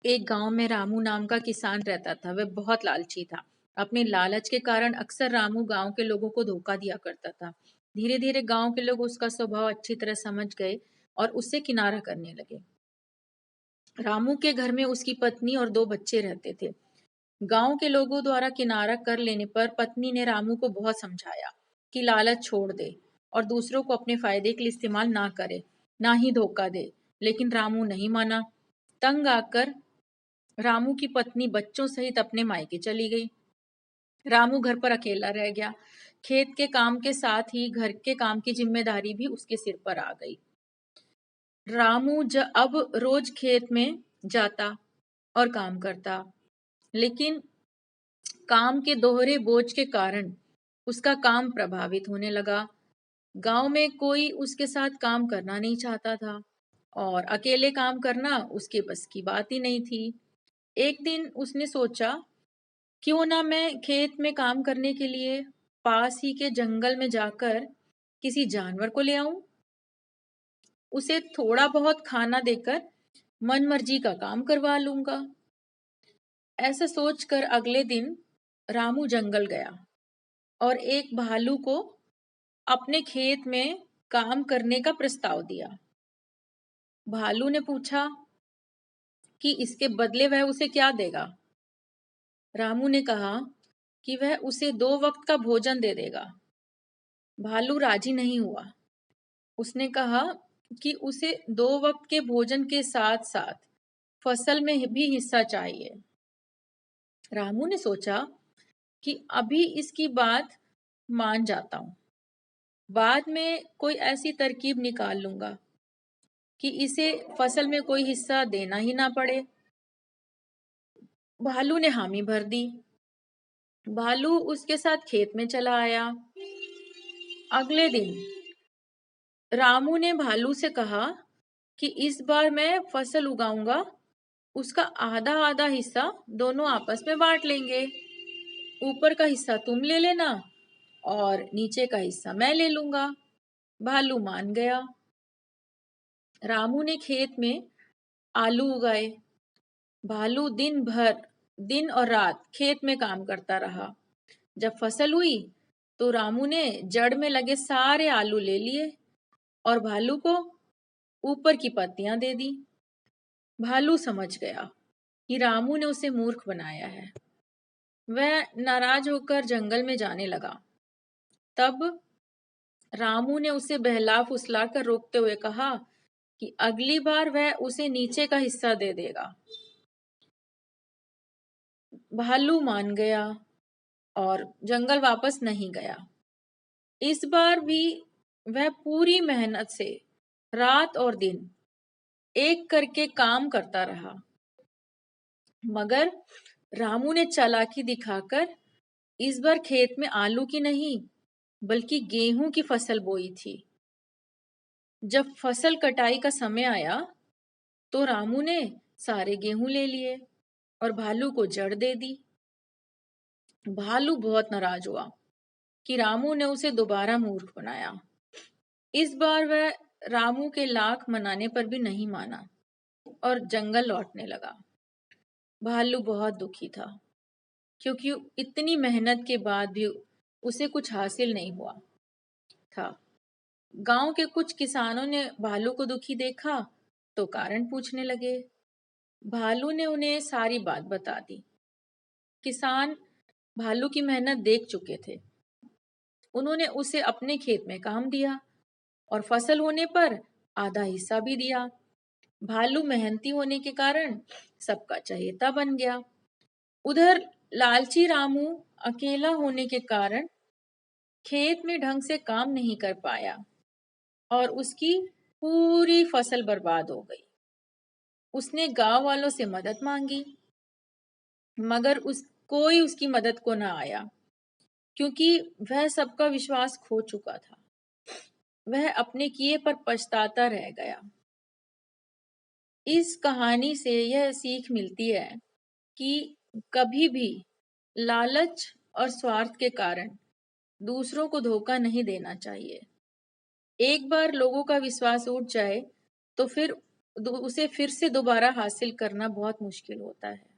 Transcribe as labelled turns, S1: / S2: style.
S1: एक गांव में रामू नाम का किसान रहता था। वह बहुत लालची था। अपने लालच के कारण अक्सर रामू गांव के लोगों को धोखा दिया करता था। धीरे धीरे गांव के लोग उसका स्वभाव अच्छी तरह समझ गए और उससे किनारा करने लगे। रामू के घर में उसकी पत्नी और 2 बच्चे रहते थे। गांव के लोगों द्वारा किनारा कर लेने पर पत्नी ने रामू को बहुत समझाया कि लालच छोड़ दे और दूसरों को अपने फायदे के लिए इस्तेमाल ना करे, ना ही धोखा दे। लेकिन रामू नहीं माना। तंग आकर रामू की पत्नी बच्चों सहित अपने मायके चली गई। रामू घर पर अकेला रह गया। खेत के काम के साथ ही घर के काम की जिम्मेदारी भी उसके सिर पर आ गई। रामू अब रोज खेत में जाता और काम करता, लेकिन काम के दोहरे बोझ के कारण उसका काम प्रभावित होने लगा। गांव में कोई उसके साथ काम करना नहीं चाहता था और अकेले काम करना उसके बस की बात ही नहीं थी। एक दिन उसने सोचा, क्यों ना मैं खेत में काम करने के लिए पास ही के जंगल में जाकर किसी जानवर को ले आऊं। उसे थोड़ा बहुत खाना देकर मनमर्जी का काम करवा लूंगा। ऐसा सोचकर अगले दिन रामू जंगल गया और एक भालू को अपने खेत में काम करने का प्रस्ताव दिया। भालू ने पूछा कि इसके बदले वह उसे क्या देगा। रामू ने कहा कि वह उसे 2 वक्त का भोजन दे देगा। भालू राजी नहीं हुआ। उसने कहा कि उसे 2 वक्त के भोजन के साथ साथ फसल में भी हिस्सा चाहिए। रामू ने सोचा कि अभी इसकी बात मान जाता हूं, बाद में कोई ऐसी तरकीब निकाल लूंगा कि इसे फसल में कोई हिस्सा देना ही ना पड़े। भालू ने हामी भर दी। भालू उसके साथ खेत में चला आया। अगले दिन रामू ने भालू से कहा कि इस बार मैं फसल उगाऊंगा, उसका आधा आधा हिस्सा दोनों आपस में बांट लेंगे। ऊपर का हिस्सा तुम ले लेना और नीचे का हिस्सा मैं ले लूंगा। भालू मान गया। रामू ने खेत में आलू उगाए। भालू दिन और रात खेत में काम करता रहा। जब फसल हुई तो रामू ने जड़ में लगे सारे आलू ले लिए और भालू को ऊपर की पत्तियां दे दी। भालू समझ गया कि रामू ने उसे मूर्ख बनाया है। वह नाराज होकर जंगल में जाने लगा। तब रामू ने उसे बहला फुसला कर रोकते हुए कहा कि अगली बार वह उसे नीचे का हिस्सा दे देगा। भालू मान गया और जंगल वापस नहीं गया। इस बार भी वह पूरी मेहनत से रात और दिन एक करके काम करता रहा, मगर रामू ने चालाकी दिखाकर इस बार खेत में आलू की नहीं बल्कि गेहूं की फसल बोई थी। जब फसल कटाई का समय आया तो रामू ने सारे गेहूं ले लिए और भालू को जड़ दे दी। भालू बहुत नाराज हुआ कि रामू ने उसे दोबारा मूर्ख बनाया। इस बार वह रामू के लाख मनाने पर भी नहीं माना और जंगल लौटने लगा। भालू बहुत दुखी था क्योंकि इतनी मेहनत के बाद भी उसे कुछ हासिल नहीं हुआ था। गांव के कुछ किसानों ने भालू को दुखी देखा तो कारण पूछने लगे। भालू ने उन्हें सारी बात बता दी। किसान भालू की मेहनत देख चुके थे। उन्होंने उसे अपने खेत में काम दिया और फसल होने पर आधा हिस्सा भी दिया। भालू मेहनती होने के कारण सबका चहेता बन गया। उधर लालची रामू अकेला होने के कारण खेत में ढंग से काम नहीं कर पाया और उसकी पूरी फसल बर्बाद हो गई। उसने गांव वालों से मदद मांगी, मगर कोई उसकी मदद को ना आया क्योंकि वह सबका विश्वास खो चुका था। वह अपने किए पर पछताता रह गया। इस कहानी से यह सीख मिलती है कि कभी भी लालच और स्वार्थ के कारण दूसरों को धोखा नहीं देना चाहिए। एक बार लोगों का विश्वास उठ जाए तो फिर उसे फिर से दोबारा हासिल करना बहुत मुश्किल होता है।